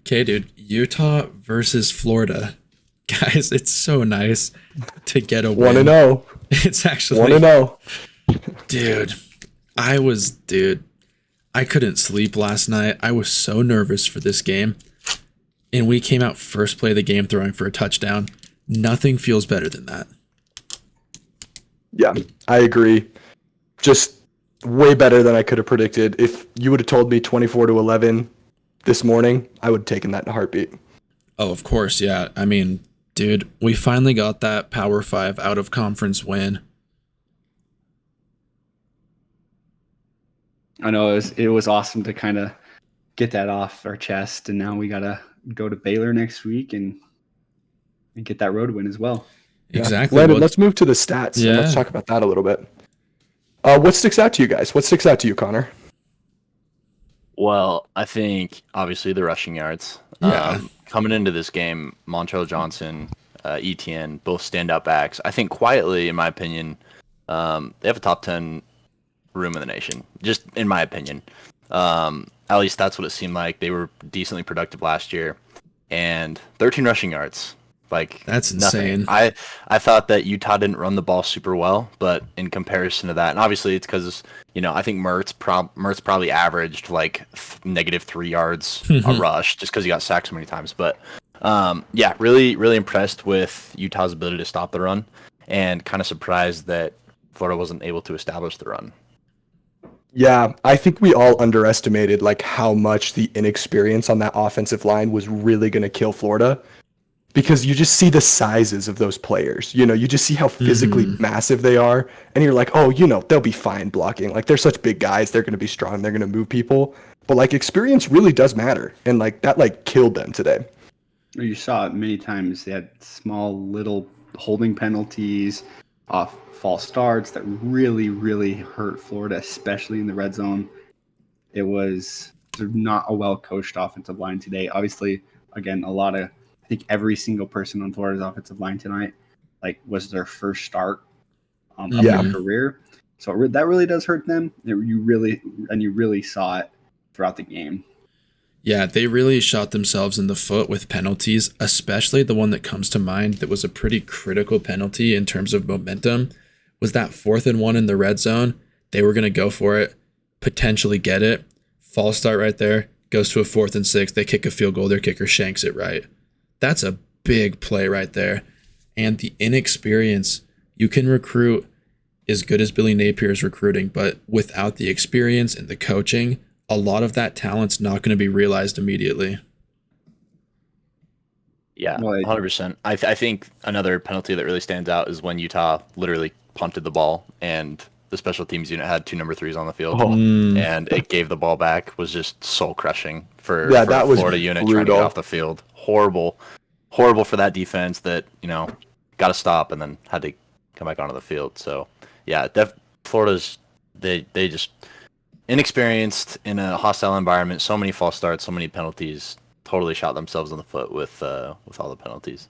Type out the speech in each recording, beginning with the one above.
Okay, dude. Utah versus Florida. Guys, it's so nice to get a Want to win. know? It's Want to actually, know? dude, dude, I couldn't sleep last night. I was so nervous for this game. And we came out first play of the game throwing for a touchdown. Nothing feels better than that. Yeah, I agree. Just way better than I could have predicted. If you would have told me 24-11 this morning, I would have taken that in a heartbeat. Oh, of course, yeah. I mean, dude, we finally got that Power 5 out of conference win. I know it was awesome to kind of get that off our chest, and now we gotta go to Baylor next week and get that road win as well. Yeah. Exactly. Landon, What? let's move to the stats and let's Yeah. talk about that a little bit. What sticks out to you guys? What sticks out to you, Connor? Well, I think obviously the rushing yards. Yeah. Coming into this game, Montrell Johnson, ETN, both standout backs. I think quietly, in my opinion, they have a top 10 room in the nation, just in my opinion. At least that's what it seemed like. They were decently productive last year. And 13 rushing yards. Like, That's nothing. insane. I thought that Utah didn't run the ball super well, but in comparison to that, and obviously it's because, I think Mertz probably averaged like -3 yards a rush just because he got sacked so many times. But yeah, really, really impressed with Utah's ability to stop the run, and kind of surprised that Florida wasn't able to establish the run. Yeah, I think we all underestimated like how much the inexperience on that offensive line was really going to kill Florida because you just see the sizes of those players. You just see how physically massive they are and you're like, "Oh, they'll be fine blocking. Like they're such big guys, they're going to be strong, they're going to move people." But like experience really does matter and like that like killed them today. You saw it many times. They had small little holding penalties off false starts that really, really hurt Florida, especially in the red zone. It was not a well-coached offensive line today. Obviously, again, I think every single person on Florida's offensive line tonight, like, was their first start of Yeah. their career. So that really does hurt them. You really saw it throughout the game. Yeah, they really shot themselves in the foot with penalties, especially the one that comes to mind that was a pretty critical penalty in terms of momentum was that 4th and 1 in the red zone. They were going to go for it, potentially get it. False start right there, goes to a 4th and 6. They kick a field goal, their kicker shanks it right. That's a big play right there. And the inexperience, you can recruit as good as Billy Napier is recruiting, but without the experience and the coaching, a lot of that talent's not going to be realized immediately. Yeah, Well, 100%. I think another penalty that really stands out is when Utah literally punted the ball and the special teams unit had 2 number 3s on the field, Oh. and it gave the ball back. Was just soul crushing for Yeah, the that was Florida unit trying to brutal. get off the field. Horrible for that defense that got to stop and then had to come back onto the field. So yeah, Florida's they just inexperienced in a hostile environment. So many false starts, so many penalties. Totally shot themselves in the foot with all the penalties.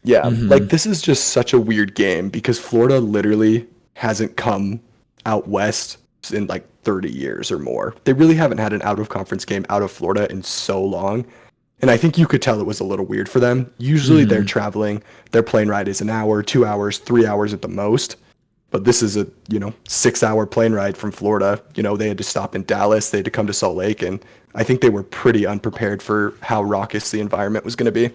Yeah, like this is just such a weird game because Florida literally hasn't come out west in like 30 years or more. They really haven't had an out of conference game out of Florida in so long. And I think you could tell it was a little weird for them. Usually they're traveling, their plane ride is an hour, 2 hours, 3 hours at the most. But this is a, 6-hour plane ride from Florida. They had to stop in Dallas, they had to come to Salt Lake, and I think they were pretty unprepared for how raucous the environment was going to be.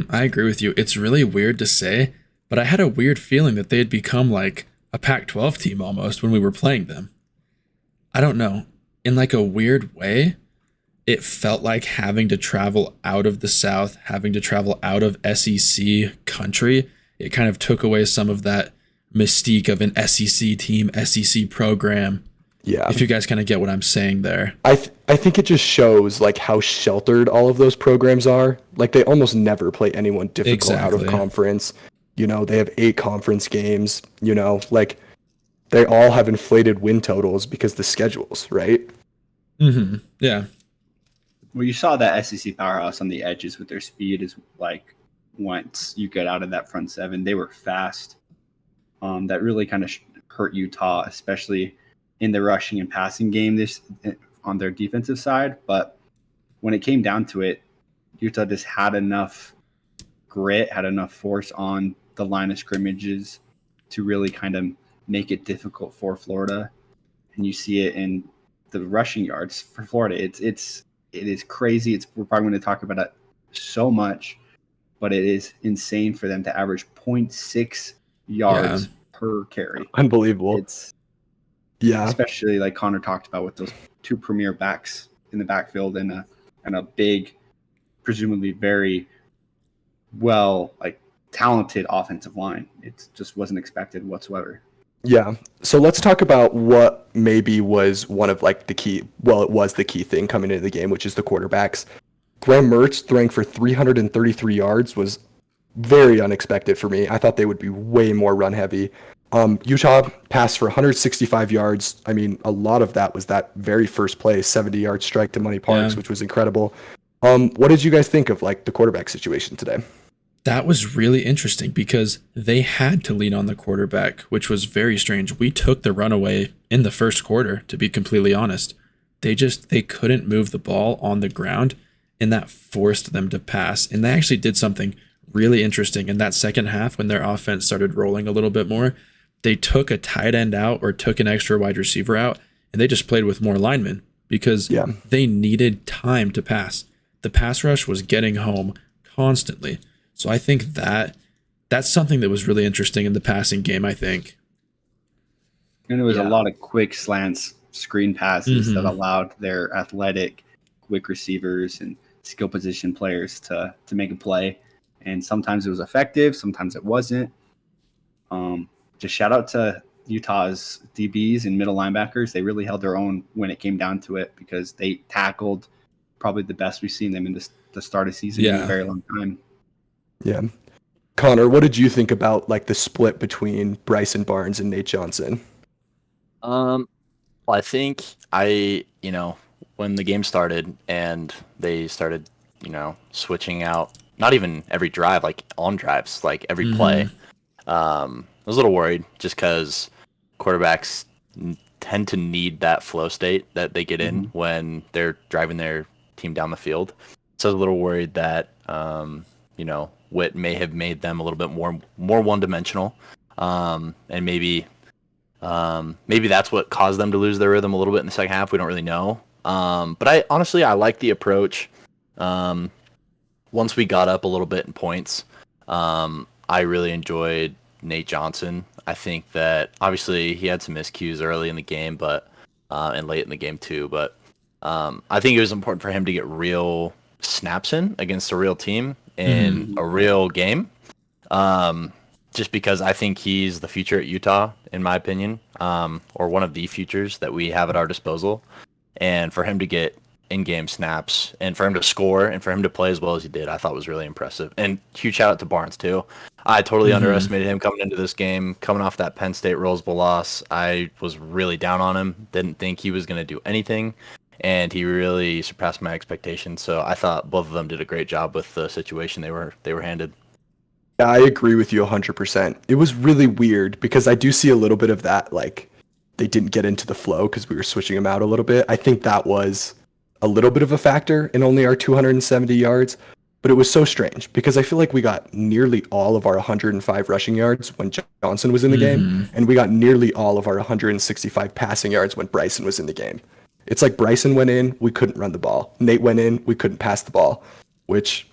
I agree with you. It's really weird to say, but I had a weird feeling that they had become like a Pac-12 team almost when we were playing them. I don't know. In like a weird way, it felt like having to travel out of the South, having to travel out of SEC country. It kind of took away some of that mystique of an SEC team, SEC program. Yeah. If you guys kind of get what I'm saying there. I think it just shows like how sheltered all of those programs are. Like they almost never play anyone difficult out of Exactly. conference. They have 8 conference games, like they all have inflated win totals because the schedules, right? Yeah. Well, you saw that SEC powerhouse on the edges with their speed is like once you get out of that front seven, they were fast. That really kind of hurt Utah, especially in the rushing and passing game this on their defensive side. But when it came down to it, Utah just had enough grit, had enough force on the line of scrimmages to really kind of make it difficult for Florida. And you see it in the rushing yards for Florida. It is crazy. We're probably going to talk about it so much, but it is insane for them to average 0.6 yards per carry. Unbelievable. It's especially like Connor talked about with those two premier backs in the backfield and a big, presumably very well talented offensive line. It just wasn't expected whatsoever. Yeah. So let's talk about what maybe was one of the key. Well, it was the key thing coming into the game, which is the quarterbacks. Graham Mertz throwing for 333 yards was very unexpected for me. I thought they would be way more run heavy. Utah passed for 165 yards. I mean, a lot of that was that very first play, 70-yard strike to Money Parks, which was incredible. What did you guys think of the quarterback situation today? That was really interesting because they had to lean on the quarterback, which was very strange. We took the runaway in the first quarter, to be completely honest. They couldn't move the ball on the ground, and that forced them to pass. And they actually did something really interesting in that second half when their offense started rolling a little bit more. They took a tight end out or took an extra wide receiver out, and they just played with more linemen because they needed time to pass. The pass rush was getting home constantly. So I think that's something that was really interesting in the passing game, I think. And it was a lot of quick slants, screen passes that allowed their athletic, quick receivers and skill position players to make a play. And sometimes it was effective, sometimes it wasn't. Just shout out to Utah's DBs and middle linebackers. They really held their own when it came down to it because they tackled probably the best we've seen them in the start of season in a very long time. Yeah. Connor, what did you think about the split between Bryson Barnes and Nate Johnson? Well, I think when the game started and they started, switching out, not even every drive, on drives, every play, I was a little worried just because quarterbacks tend to need that flow state that they get in when they're driving their team down the field. So I was a little worried that, Witt may have made them a little bit more one-dimensional, and maybe that's what caused them to lose their rhythm a little bit in the second half. We don't really know, but I like the approach. Once we got up a little bit in points, I really enjoyed Nate Johnson. I think that obviously he had some miscues early in the game, but and late in the game too. But I think it was important for him to get real snaps in against a real team in a real game. Just because I think he's the future at Utah, in my opinion, or one of the futures that we have at our disposal. And for him to get in-game snaps and for him to score and for him to play as well as he did, I thought was really impressive. And huge shout out to Barnes too. I totally underestimated him coming into this game, coming off that Penn State Rose Bowl loss. I was really down on him. Didn't think he was going to do anything. And he really surpassed my expectations. So I thought both of them did a great job with the situation they were handed. I agree with you 100%. It was really weird because I do see a little bit of that, they didn't get into the flow because we were switching them out a little bit. I think that was a little bit of a factor in only our 270 yards, but it was so strange because I feel like we got nearly all of our 105 rushing yards when Johnson was in the game, and we got nearly all of our 165 passing yards when Bryson was in the game. It's like Bryson went in, we couldn't run the ball. Nate went in, we couldn't pass the ball, which,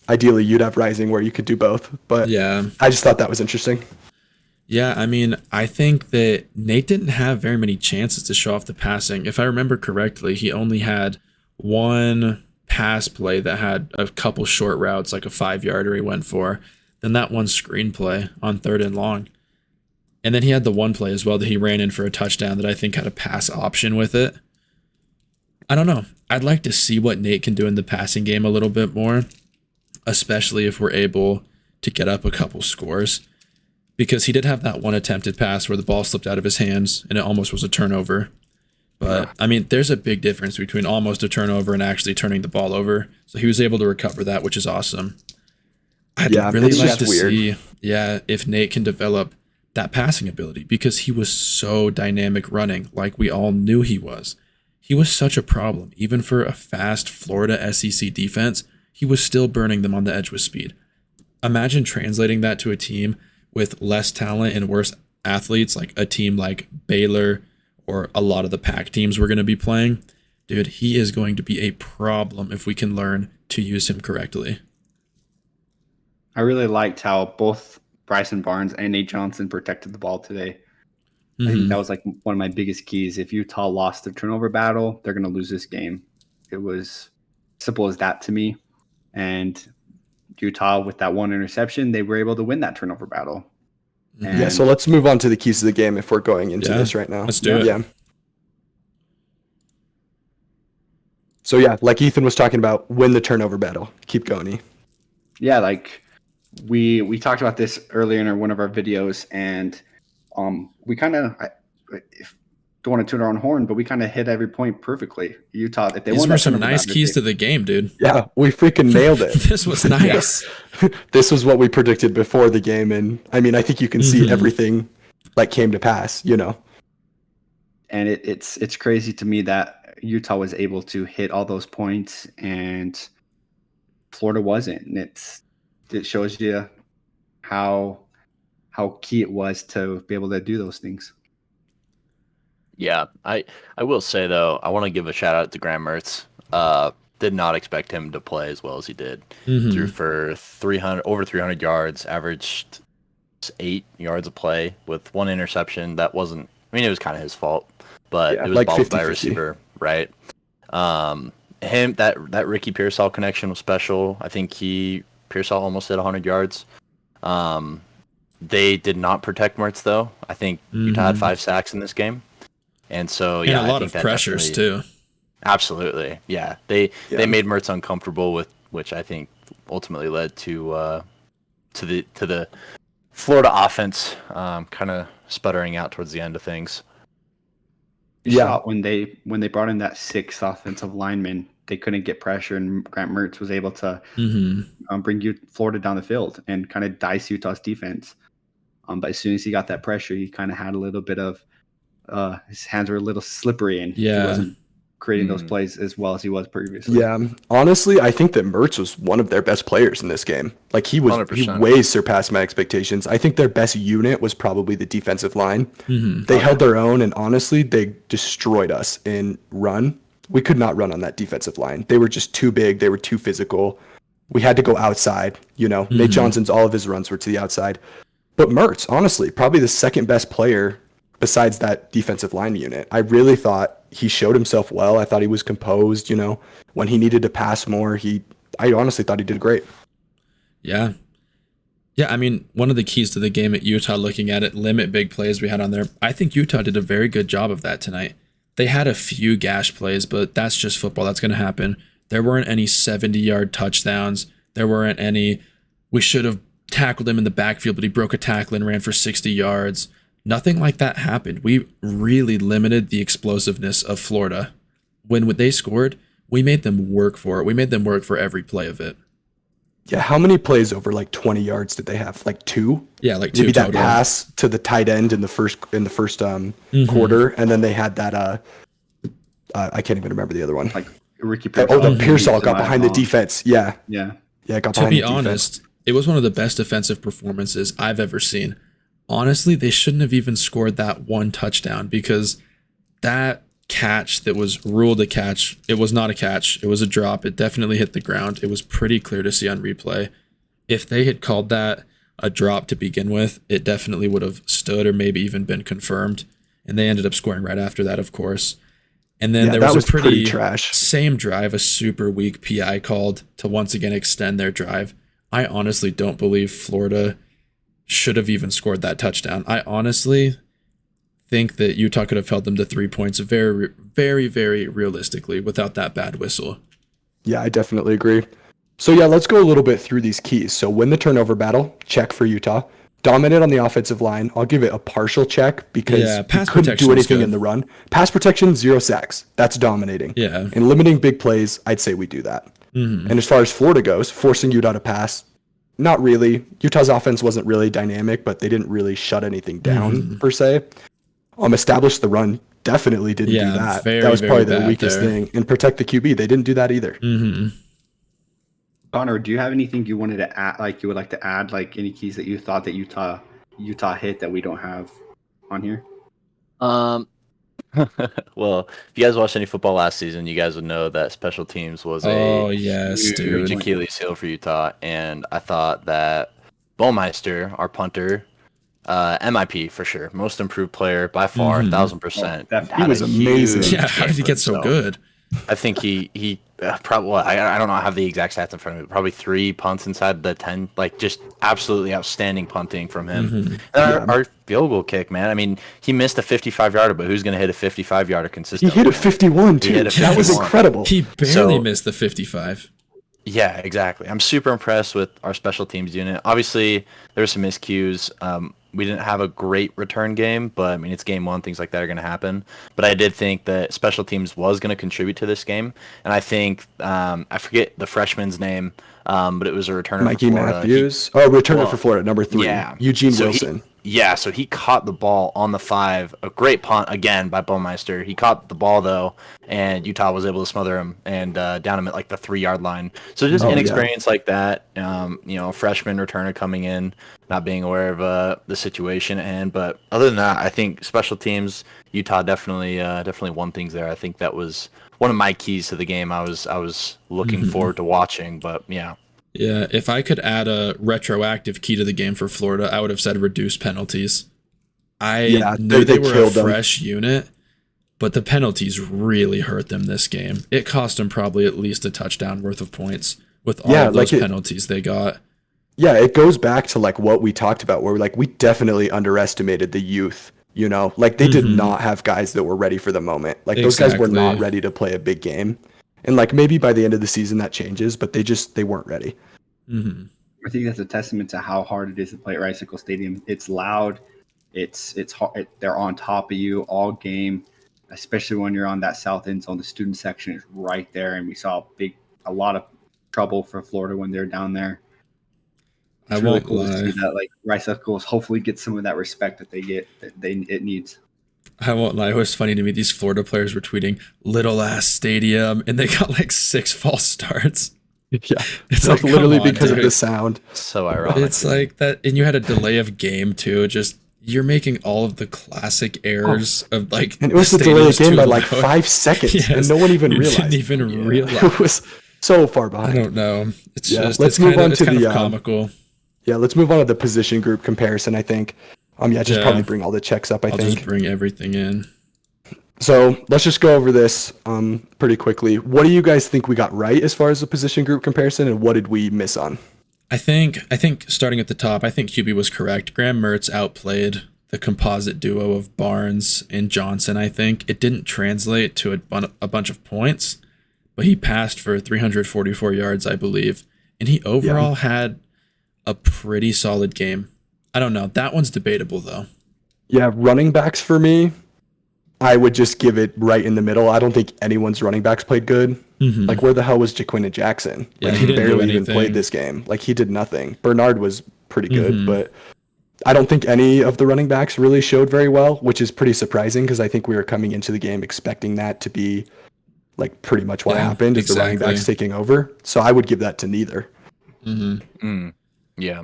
ideally you'd have Rising where you could do both. But I just thought that was interesting. Yeah, I mean, I think that Nate didn't have very many chances to show off the passing. If I remember correctly, he only had one pass play that had a couple short routes, like a 5-yarder he went for. Then that one screen play on 3rd and long. And then he had the one play as well that he ran in for a touchdown that I think had a pass option with it. I don't know. I'd like to see what Nate can do in the passing game a little bit more, especially if we're able to get up a couple scores. Because he did have that one attempted pass where the ball slipped out of his hands and it almost was a turnover. But, I mean, there's a big difference between almost a turnover and actually turning the ball over. So he was able to recover that, which is awesome. I'd really like to see if Nate can develop that passing ability because he was so dynamic running like we all knew he was. he was such a problem. Even for a fast Florida SEC defense, he was still burning them on the edge with speed. Imagine translating that to a team with less talent and worse athletes, like a team like Baylor or a lot of the Pac teams we're going to be playing. Dude, he is going to be a problem if we can learn to use him correctly. I really liked how both Bryson Barnes and Nate Johnson protected the ball today. I think that was like one of my biggest keys. If Utah lost the turnover battle, they're going to lose this game. It was simple as that to me. And Utah, with that one interception, they were able to win that turnover battle. Yeah, so let's move on to the keys of the game if we're going into this right now. Let's do it. Yeah. So yeah, like Ethan was talking about, win the turnover battle. Keep going, E. Yeah, like we talked about this earlier in one of our videos, and we kind of don't want to toot our own horn, but we kind of hit every point perfectly. Utah, if they These won were that some turnover nice battle, keys to the game, dude. Yeah, we freaking nailed it. This was nice. This was what we predicted before the game, and I mean, I think you can see everything like came to pass, you know. And it's crazy to me that Utah was able to hit all those points and Florida wasn't. And it shows you how key it was to be able to do those things. Yeah, I will say though, I want to give a shout out to Graham Mertz. Did not expect him to play as well as he did. Threw for over 300 yards, averaged 8 yards a play with one interception. That wasn't. I mean, it was kind of his fault, but it was like balled by a 50-50. receiver, right? That Ricky Pearsall connection was special. I think Pearsall almost hit 100 yards. They did not protect Mertz though. I think Utah had 5 sacks in this game. And so, yeah, and a lot I of think pressures too. Absolutely, yeah. They made Mertz uncomfortable with, which I think ultimately led to the Florida offense kind of sputtering out towards the end of things. Yeah, when they brought in that 6th offensive lineman, they couldn't get pressure, and Grant Mertz was able to bring Florida down the field and kind of dice Utah's defense. But as soon as he got that pressure, he kind of had a little bit of his hands were a little slippery, and he wasn't creating those plays as well as he was previously. Yeah, honestly, I think that Mertz was one of their best players in this game. Like he 100%. way surpassed my expectations. I think their best unit was probably the defensive line. They held their own, and honestly, they destroyed us in run. We could not run on that defensive line. They were just too big. They were too physical. We had to go outside. You know, Nate Johnson's all of his runs were to the outside. But Mertz, honestly, probably the second best player besides that defensive line unit. I really thought he showed himself well. I thought he was composed, you know, when he needed to pass more. I honestly thought he did great. Yeah. Yeah, I mean, one of the keys to the game at Utah, looking at it, limit big plays we had on there. I think Utah did a very good job of that tonight. They had a few gash plays, but that's just football. That's going to happen. There weren't any 70-yard touchdowns. There weren't any, we should have tackled him in the backfield, but he broke a tackle and ran for 60 yards. Nothing like that happened. We really limited the explosiveness of Florida. When they scored, we made them work for it. We made them work for every play of it. Yeah, how many plays over like 20 yards did they have? Like 2? Yeah, like 2 Maybe total. that pass to the tight end in the first quarter, and then they had that I can't even remember the other one. Like Ricky Pearsall. The Pearsall got behind the defense. Yeah, got behind the defense. To be honest, it was one of the best defensive performances I've ever seen. Honestly, they shouldn't have even scored that one touchdown, because that catch that was ruled a catch, it was not a catch. It was a drop. It definitely hit the ground. It was pretty clear to see on replay. If they had called that a drop to begin with, it definitely would have stood or maybe even been confirmed. And they ended up scoring right after that, of course. And then there was a pretty trash. Same drive, a super weak PI called to once again extend their drive. I honestly don't believe Florida should have even scored that touchdown. I honestly think that Utah could have held them to 3 points very, very, very realistically without that bad whistle. Yeah, I definitely agree. So yeah, let's go a little bit through these keys. So win the turnover battle, check for Utah. Dominate on the offensive line. I'll give it a partial check because we couldn't do anything in the run. Pass protection, 0 sacks. That's dominating. Yeah. And limiting big plays, I'd say we do that. And as far as Florida goes, forcing Utah to pass, not really. Utah's offense wasn't really dynamic, but they didn't really shut anything down per se. Establish the run definitely didn't do Yeah, that. very, That was very probably their bad weakest there. thing. And protect the QB, they didn't do that either. Connor, do you have anything you wanted to add? Like you would like to add, like any keys that you thought that Utah hit that we don't have on here? Um, well, if you guys watched any football last season, you guys would know that special teams was a Oh yes, huge dude. Achilles heel for Utah, and I thought that Baumeister, our punter, MIP for sure, most improved player by far, 1,000%. definitely. He was amazing. Yeah, how did he get so good? I think he probably, well, I don't know, I have the exact stats in front of me. Probably 3 punts inside the 10, like just absolutely outstanding punting from him. And our field goal kick, man. I mean, he missed a 55-yarder, but who's going to hit a 55-yarder He consistently? hit a 51 He too. hit a That was 51. incredible. He barely missed the 55. Yeah, exactly. I'm super impressed with our special teams unit. Obviously, there were some miscues. We didn't have a great return game, but I mean, it's game one. Things like that are going to happen. But I did think that special teams was going to contribute to this game, and I think I forget the freshman's name, but it was a returner Mikey for Florida. Matthews. Returner for Florida, number 3. Yeah, Eugene so Wilson. So he caught the ball on the 5. A great punt again by Baumeister. He caught the ball though, and Utah was able to smother him and down him at like the 3-yard line. So just inexperience like that. A freshman returner coming in, not being aware of the situation. But other than that, I think special teams, Utah definitely won things there. I think that was one of my keys to the game. I was looking forward to watching, but yeah. Yeah, if I could add a retroactive key to the game for Florida, I would have said reduce penalties. I knew they were a fresh unit, but the penalties really hurt them this game. It cost them probably at least a touchdown worth of points with all of those penalties they got. Yeah, it goes back to like what we talked about, where we definitely underestimated the youth. Like they did not have guys that were ready for the moment. Like those guys were not ready to play a big game. And like maybe by the end of the season that changes, but they weren't ready. I think that's a testament to how hard it is to play at Rice Stadium. It's loud, it's hard. They're on top of you all game, especially when you're on that south end zone. The student section is right there, and we saw a lot of trouble for Florida when they're down there. It's really cool to see that like Rice Schools hopefully get some of that respect that they get it needs. I won't lie. It was funny to me. These Florida players were tweeting "little ass stadium," and they got like 6 false starts. Yeah, it's like literally because of the sound. So ironic. It's like that, and you had a delay of game too. Just you're making all of the classic errors of like. And it was a delay of game by like 5 seconds, and no one even realized. Didn't even realize. It was so far behind. I don't know. It's just let's move on to the comical. Yeah, let's move on to the position group comparison. I think. Probably bring all the checks up. I'll just bring everything in. So let's just go over this pretty quickly. What do you guys think we got right as far as the position group comparison, and what did we miss on? I think starting at the top, I think QB was correct. Graham Mertz outplayed the composite duo of Barnes and Johnson. I think it didn't translate to a bunch of points, but he passed for 344 yards, I believe, and he overall had a pretty solid game. I don't know. That one's debatable, though. Yeah, running backs for me, I would just give it right in the middle. I don't think anyone's running backs played good. Like, where the hell was Jaquinta Jackson? Like, he barely even played this game. Like, he did nothing. Bernard was pretty good, but I don't think any of the running backs really showed very well, which is pretty surprising because I think we were coming into the game expecting that to be, like, pretty much what happened is the running backs taking over. So I would give that to neither. Yeah.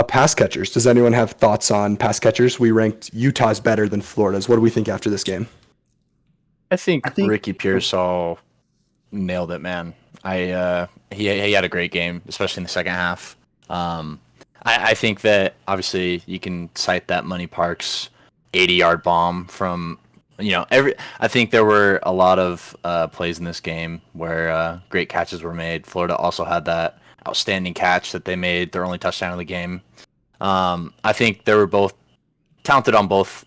Pass catchers. Does anyone have thoughts on pass catchers? We ranked Utah's better than Florida's. What do we think after this game? I think Ricky Pearsall nailed it, man. He had a great game, especially in the second half. I think that obviously you can cite that Money Parks 80-yard bomb from I think there were a lot of plays in this game where great catches were made. Florida also had that outstanding catch that they made, their only touchdown of the game. I think they were both talented on both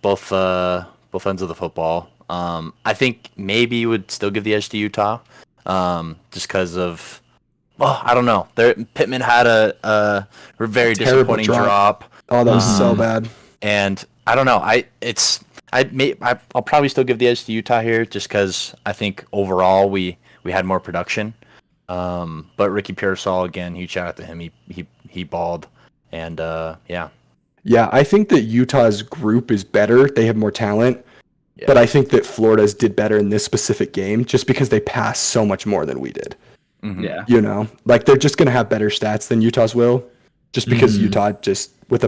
ends of the football. I think maybe you would still give the edge to Utah, just because of, I don't know. Pittman had a very disappointing drop. Oh, that was so bad. And I don't know. I'll probably still give the edge to Utah here, just because I think overall we had more production. But Ricky Pearsall, again, huge shout out to him. He balled, and yeah. Yeah, I think that Utah's group is better. They have more talent. Yeah. But I think that Florida's did better in this specific game just because they passed so much more than we did. Mhm. Yeah. You know, like they're just going to have better stats than Utah's will just because Utah just with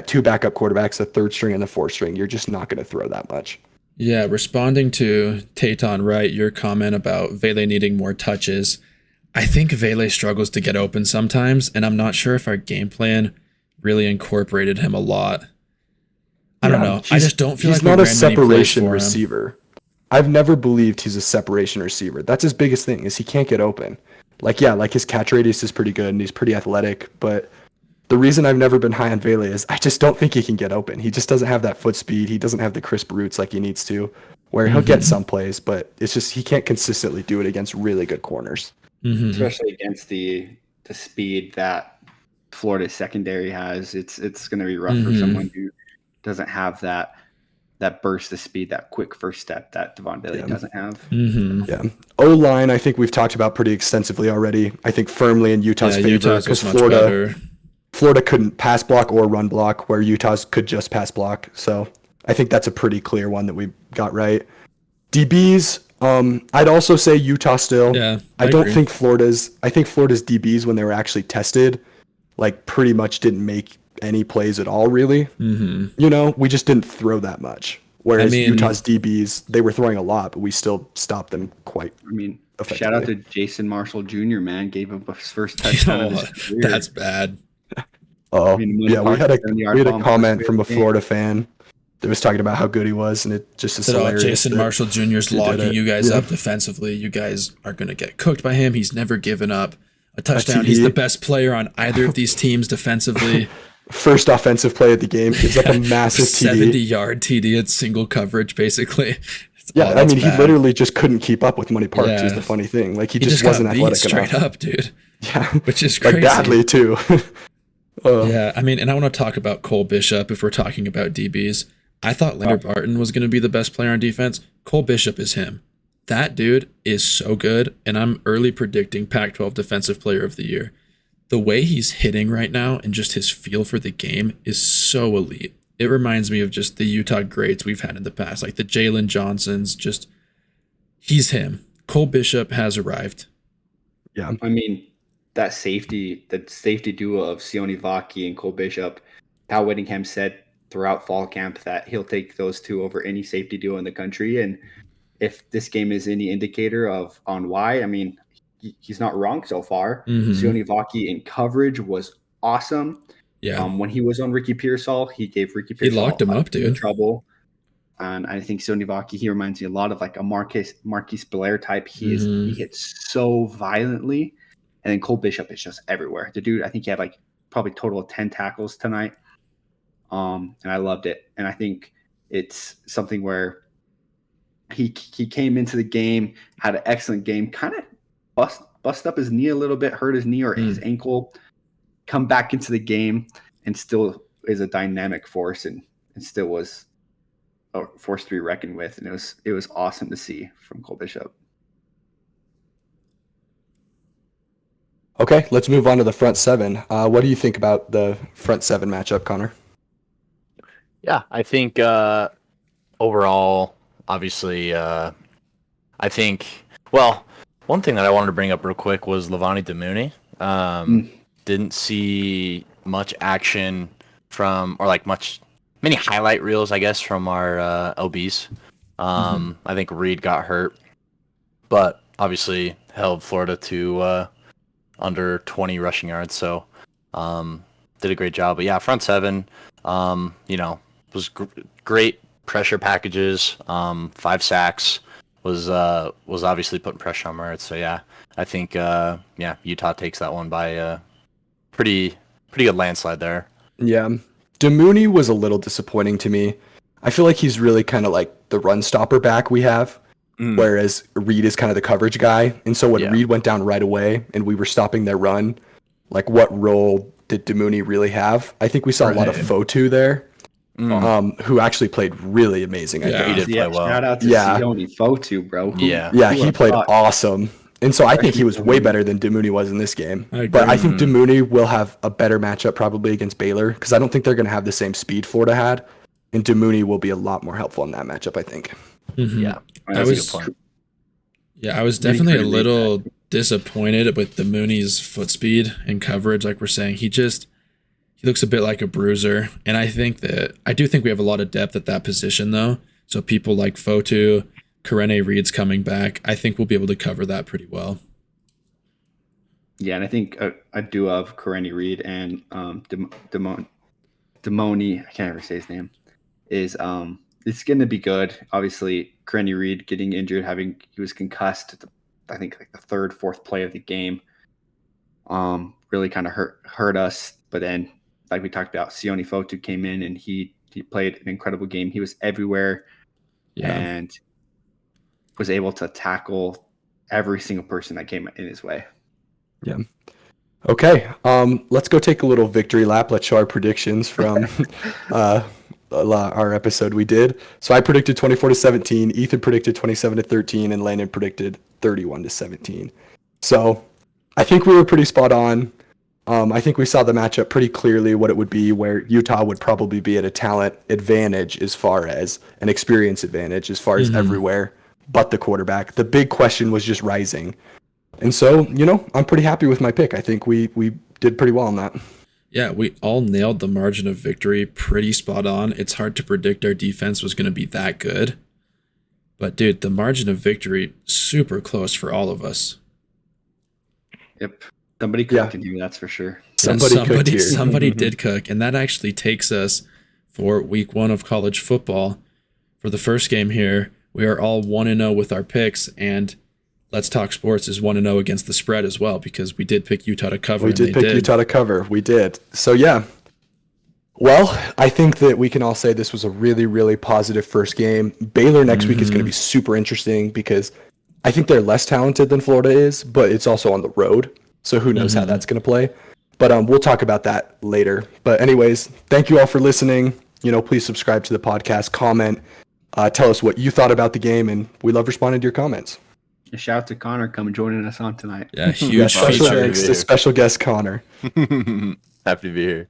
two backup quarterbacks, a third string and the fourth string, you're just not going to throw that much. Yeah, responding to Tayton Wright, your comment about Vele needing more touches. I think Vele struggles to get open sometimes, and I'm not sure if our game plan really incorporated him a lot. I don't know. I just don't feel he's like not we a ran many plays separation for him. receiver. I've never believed he's a separation receiver. That's his biggest thing is he can't get open. Like his catch radius is pretty good and he's pretty athletic, but the reason I've never been high on Vele is I just don't think he can get open. He just doesn't have that foot speed. He doesn't have the crisp roots like he needs to, where he'll get some plays, but it's just he can't consistently do it against really good corners. Especially against the speed that Florida's secondary has. It's going to be rough for someone who doesn't have that burst of speed, that quick first step that Devon Bailey doesn't have. Yeah. O-line, I think we've talked about pretty extensively already. I think firmly in Utah's favor because Florida couldn't pass block or run block, where Utah's could just pass block. So I think that's a pretty clear one that we got right. DBs, I'd also say Utah still. Yeah, I think Florida's DBs when they were actually tested, like pretty much didn't make any plays at all, really. You know, we just didn't throw that much. Whereas Utah's DBs, they were throwing a lot, but we still stopped them quite. Shout out to Jason Marshall Jr. Man, gave up his first touchdown of his career. That's bad. Oh, yeah, we had a comment from a Florida fan that was talking about how good he was, and it just is hilarious. Jason Marshall Jr. is locking you guys up defensively. You guys are going to get cooked by him. He's never given up a touchdown. He's the best player on either of these teams defensively. First offensive play of the game. Gives up a massive TD. 70-yard TD at single coverage, basically. He literally just couldn't keep up with Money Parks is the funny thing. Like, he just wasn't athletic enough. Straight up, dude. Yeah. Which is crazy. Like, badly, too. Yeah, and I want to talk about Cole Bishop if we're talking about DBs. I thought Leonard Barton was going to be the best player on defense. Cole Bishop is him. That dude is so good, and I'm early predicting Pac-12 Defensive Player of the Year. The way he's hitting right now and just his feel for the game is so elite. It reminds me of just the Utah greats we've had in the past, like the Jalen Johnsons. Just, he's him. Cole Bishop has arrived. Yeah. That safety duo of Sione Vaki and Cole Bishop, Kyle Whittingham said throughout fall camp that he'll take those two over any safety duo in the country. And if this game is any indicator on why, he's not wrong so far. Sione Vaki in coverage was awesome. Yeah. When he was on Ricky Pearsall, he gave Ricky Pearsall locked him up, dude. Trouble. And I think Sione Vaki, he reminds me a lot of like a Marquise Blair type. He hits so violently. And then Cole Bishop is just everywhere. The dude, I think he had like probably total of 10 tackles tonight. And I loved it. And I think it's something where he came into the game, had an excellent game, kind of bust up his knee a little bit, hurt his knee or his ankle, come back into the game, and still is a dynamic force and still was a force to be reckoned with. And it was awesome to see from Cole Bishop. Okay, let's move on to the front seven. What do you think about the front seven matchup, Connor? Yeah, I think overall, obviously, I think, one thing that I wanted to bring up real quick was Levani Damuni. Didn't see much action many highlight reels, I guess, from our LBs. I think Reed got hurt, but obviously held Florida to under 20 rushing yards, so did a great job. But yeah, front seven, was great pressure packages. 5 sacks was obviously putting pressure on Mertz. So yeah, I think Utah takes that one by a pretty good landslide there. Yeah, Damuni was a little disappointing to me. I feel like he's really kind of like the run stopper back we have, whereas Reed is kind of the coverage guy. And so when Reed went down right away and we were stopping their run, like what role did Damuni really have? I think we saw a lot of Fotu there, who actually played really amazing. I think he did play well. Shout out to Sione Fotu, bro. He played awesome. And so I think he was way better than DeMooney was in this game. I But I agree. think DeMooney will have a better matchup probably against Baylor because I don't think they're going to have the same speed Florida had. And DeMooney will be a lot more helpful in that matchup, I think. Mhm. Yeah, I that's was a good point. Yeah, I was Many definitely a couldn't read little disappointed with the Mooney's foot speed and coverage. Like we're saying, he looks a bit like a bruiser, and I do think we have a lot of depth at that position though. So people like Fotu, Karene Reed's coming back. I think we'll be able to cover that pretty well. Yeah, and I think a duo of Karene Reed and Demoni, I can't ever say his name, is it's going to be good. Obviously, Karene Reed getting injured, he was concussed at I think like the third, fourth play of the game. Really kind of hurt us. But then, like we talked about, Sione Fotu came in and he played an incredible game. He was everywhere and was able to tackle every single person that came in his way. Yeah. Okay. Let's go take a little victory lap. Let's show our predictions from our episode we did. So I predicted 24-17. Ethan predicted 27-13, and Landon predicted 31-17. So I think we were pretty spot on. I think we saw the matchup pretty clearly what it would be, where Utah would probably be at a talent advantage as far as an experience advantage as far as everywhere but the quarterback. The big question was just Rising. And so, I'm pretty happy with my pick. I think we did pretty well on that. Yeah, we all nailed the margin of victory pretty spot on. It's hard to predict our defense was going to be that good. But dude, the margin of victory, super close for all of us. Yep. Somebody cooked in here, that's for sure. Somebody did cook, and that actually takes us for week 1 of college football. For the first game here, we are all 1-0 with our picks, and Let's Talk Sports is 1-0 against the spread as well, because we did pick Utah to cover. We did pick Utah to cover. We did. So, yeah. Well, I think that we can all say this was a really, really positive first game. Baylor next week is going to be super interesting because I think they're less talented than Florida is, but it's also on the road. So who knows how that's going to play. But we'll talk about that later. But anyways, thank you all for listening. Please subscribe to the podcast, comment, tell us what you thought about the game, and we love responding to your comments. A shout out to Connor coming joining us on tonight. Yeah, huge Special feature. thanks to special guest Connor. Happy to be here.